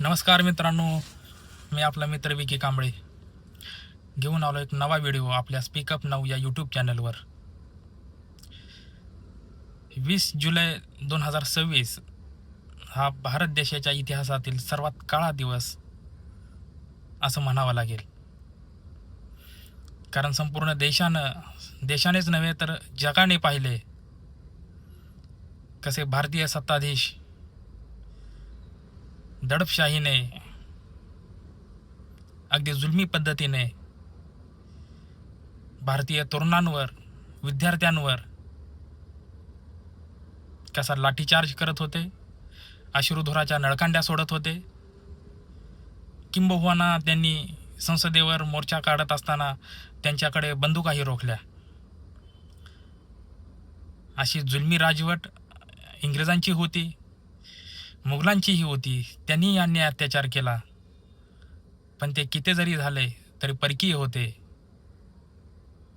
नमस्कार मित्रांनो, मी आपला मित्र विकी कांबळे घेऊन आलो एक नवा व्हिडिओ आपल्या स्पीकअप नाऊ या यूट्यूब चॅनलवर. 20 जुलै 2026 हा भारत देशाच्या इतिहासातील सर्वात काळा दिवस असं म्हणावं लागेल. कारण संपूर्ण देशानेच नव्हे तर जगाने पाहिले कसे भारतीय सत्ताधीश दडपशाहीने अगदी जुलमी पद्धतीने भारतीय तरुणांवर, विद्यार्थ्यांवर कसा लाठीचार्ज करत होते, अश्रुधुराच्या नळकांड्या सोडत होते. किंबहुना त्यांनी संसदेवर मोर्चा काढत असताना त्यांच्याकडे बंदुकाही रोखल्या. अशी जुलमी राजवट इंग्रजांची होती, मुघलांचीही होती. त्यांनी अन्याय अत्याचार केला, पण ते किती जरी झाले तरी परकीय होते.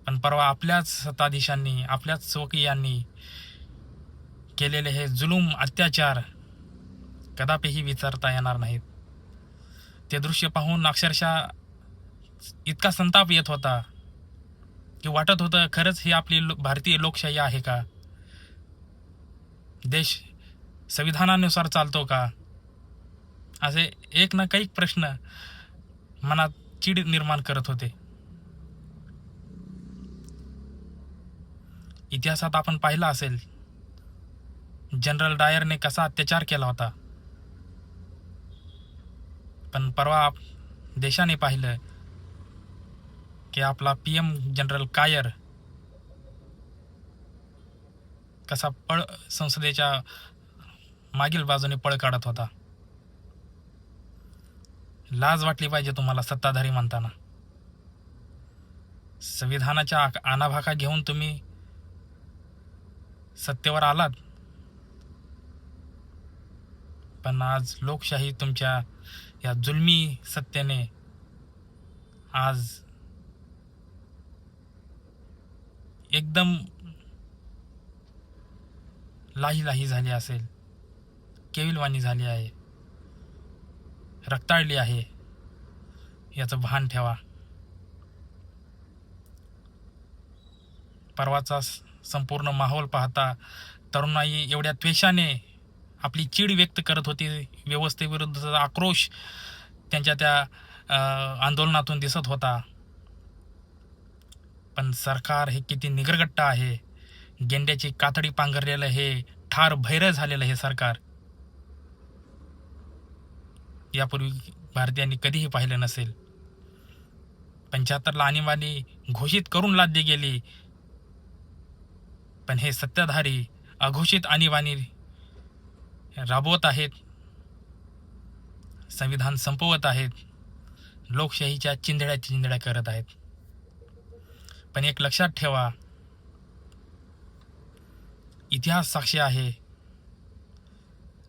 पण परवा आपल्याच सत्ताधीशांनी, आपल्याच स्वकीयांनी केलेले हे जुलूम अत्याचार कदापिही विसरता येणार नाहीत. ते दृश्य पाहून अक्षरशः इतका संताप येत होता की वाटत होतं खरंच ही आपली भारतीय लोकशाही आहे का? देश संविधानानुसार चालतो का? असे एक ना काही प्रश्न मनात चीड निर्माण करत होते. इतिहासात आपण पाहिलं असेल जनरल डायरने कसा अत्याचार केला होता. पण परवा देशाने पाहिलं की आपला PM जनरल कायर कसा संसदेच्या मागील बाजूने पळ काढत होता. लाज वाटली पाहिजे तुम्हाला सत्ताधारी म्हणताना. संविधानाच्या आणाभाका घेऊन तुम्ही सत्तेवर आलात, पण आज लोकशाही तुमच्या या जुलमी सत्तेने आज एकदम लाही झाली असेल, केविलवाणी झाली आहे, रक्ताळली आहे. याचं भान ठेवा. परवाचा संपूर्ण माहोल पाहता तरुणाई एवढ्या द्वेषाने आपली चीड व्यक्त करत होती, व्यवस्थेविरुद्धचा आक्रोश त्यांच्या त्या आंदोलनातून दिसत होता. पण सरकार हे किती निगरगट्ट आहे, गेंड्याची कातडी पांघरलेलं हे ठार भैर झालेलं हे सरकार यापूर्वी भारतीयांनी कधीही पाहिलं नसेल. 75ला आणीबाणी घोषित करून लादली गेली, पण हे सत्ताधारी अघोषित आणीबाणी राबवत आहेत, संविधान संपवत आहेत, लोकशाहीच्या चिंधड्या करत आहेत. पण एक लक्षात ठेवा, इतिहास साक्षी आहे,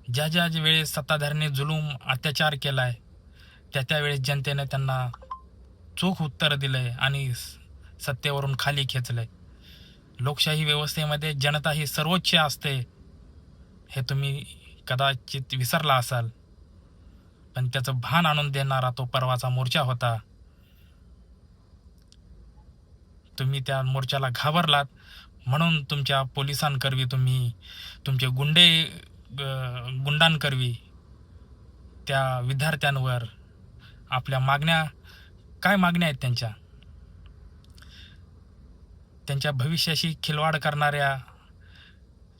ज्या वेळेस सत्ताधाऱ्यांनी जुलूम अत्याचार केलाय त्या वेळेस जनतेने त्यांना चोख उत्तर दिलंय आणि सत्तेवरून खाली खेचलंय. लोकशाही व्यवस्थेमध्ये जनता ही सर्वोच्च असते हे तुम्ही कदाचित विसरला असाल, पण त्याचं भान आणून देणारा तो परवाचा मोर्चा होता. तुम्ही त्या मोर्चाला घाबरलात म्हणून तुमच्या पोलिसांकरवी तुम्ही तुमचे गुंडांकरवी त्या विद्यार्थ्यांवर आपल्या काय मागण्या आहेत त्यांच्या भविष्याशी खिलवाड करणाऱ्या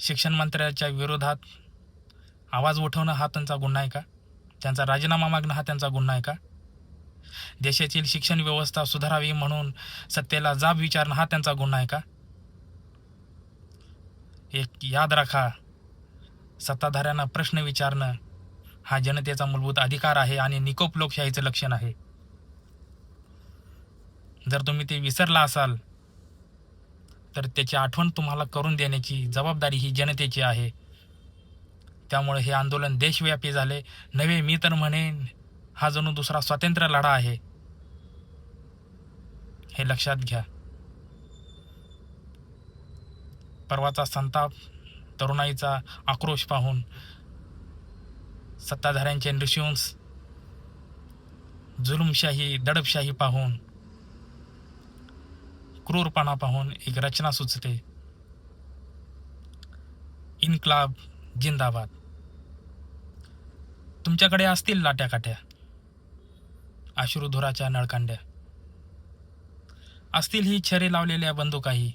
शिक्षण मंत्र्याच्या विरोधात आवाज उठवणं हा त्यांचा गुन्हा आहे का? त्यांचा राजीनामा मागणं हा त्यांचा गुन्हा आहे का? देशातील शिक्षण व्यवस्था सुधारावी म्हणून सत्तेला जाब विचारणं हा त्यांचा गुन्हा आहे का? एक याद राखा, सत्ताधाऱ्यांना प्रश्न विचारणं हा जनतेचा मूलभूत अधिकार आहे आणि निकोप लोकशाहीचं लक्षण आहे. जर तुम्ही ते विसरला असाल तर त्याची आठवण तुम्हाला करून देण्याची जबाबदारी ही जनतेची आहे. त्यामुळे हे आंदोलन देशव्यापी झाले नव्हे, मी तर म्हणेन हा जणू दुसरा स्वातंत्र्य लढा आहे, हे लक्षात घ्या. परवाचा संताप, तरुणाईचा आक्रोश पाहून सत्ताधाऱ्यांचे नृशंस जुलुमशाही दडपशाही पाहून, क्रूरपणा पाहून एक रचना सुचते, इन्क्लाब जिंदाबाद. तुमच्याकडे असतील लाट्याकाठ्या, अश्रुधुराच्या नळकांड्या, असतील ही छरे लावलेल्या बंदुकाही,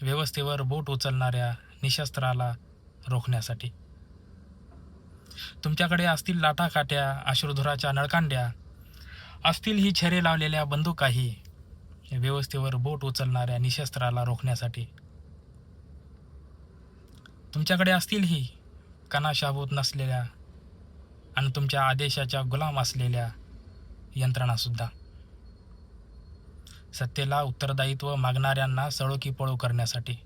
व्यवस्थेवर बोट उचलणाऱ्या निशस्त्राला रोखण्यासाठी. तुमच्याकडे असतील लाटाकाठ्या, अश्रुधुराच्या नळकांड्या, असतील ही छरे लावलेल्या बंदुकाही, व्यवस्थेवर बोट उचलणाऱ्या निशस्त्राला रोखण्यासाठी. तुमच्याकडे असतील ही कणाशाभूत नसलेल्या आणि तुमच्या आदेशाच्या गुलाम असलेल्या यंत्रणासुद्धा, सत्तेला उत्तरदायित्व मागणाऱ्यांना सळो की पळो करण्यासाठी.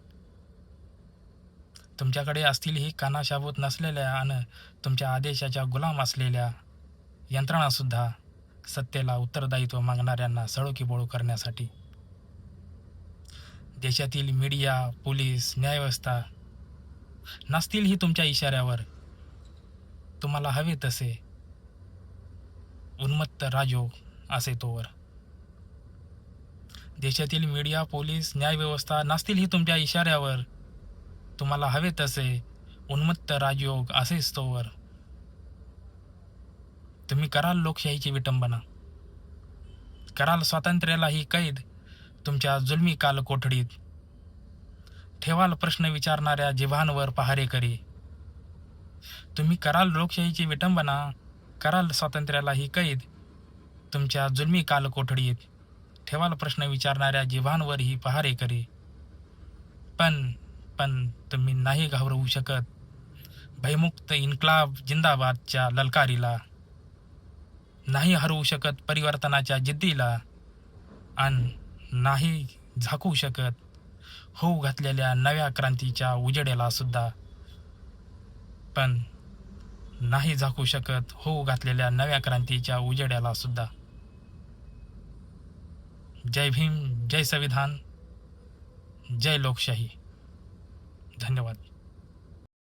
तुमच्याकडे असतील ही कानाशाभूत नसलेल्या आणि तुमच्या आदेशाच्या गुलाम असलेल्या यंत्रणासुद्धा, सत्तेला उत्तरदायित्व मागणाऱ्यांना सळो की पळो करण्यासाठी. देशातील मीडिया, पोलीस, न्यायव्यवस्था नसतील ही तुमच्या इशाऱ्यावर, तुम्हाला हवे तसे उन्मत्त राजयोग असे तोवर. देशातील मीडिया, पोलीस, न्यायव्यवस्था नसतील ही तुमच्या इशाऱ्यावर, तुम्हाला हवे तसे उन्मत्त राजयोग असेच तोवर. तुम्ही कराल लोकशाहीची विटंबना, कराल स्वातंत्र्यालाही कैद तुमच्या जुलमी कालकोठडीत, ठेवाल प्रश्न विचारणाऱ्या जिव्हांवर पहारेकरी. तुम्ही कराल लोकशाहीची विटंबना, कराल स्वातंत्र्यालाही कैद तुमच्या जुलमी कालकोठडीत, ठेवाल प्रश्न विचारणाऱ्या जिव्हांवरही पहारेकरी. पण तुम्ही नाही घाबरवू शकत भयमुक्त इन्क्लाब जिंदाबादच्या ललकारीला, नाही हरवू शकत परिवर्तनाच्या जिद्दीला, आणि नाही झाकू शकत होऊ घातलेल्या नव्या क्रांतीच्या उजेडाला सुद्धा. पण नाही झाकू शकत होऊ घातलेल्या नव्या क्रांतीच्या उजेडाला सुद्धा. जय भीम, जय संविधान, जय लोकशाही. धन्यवाद.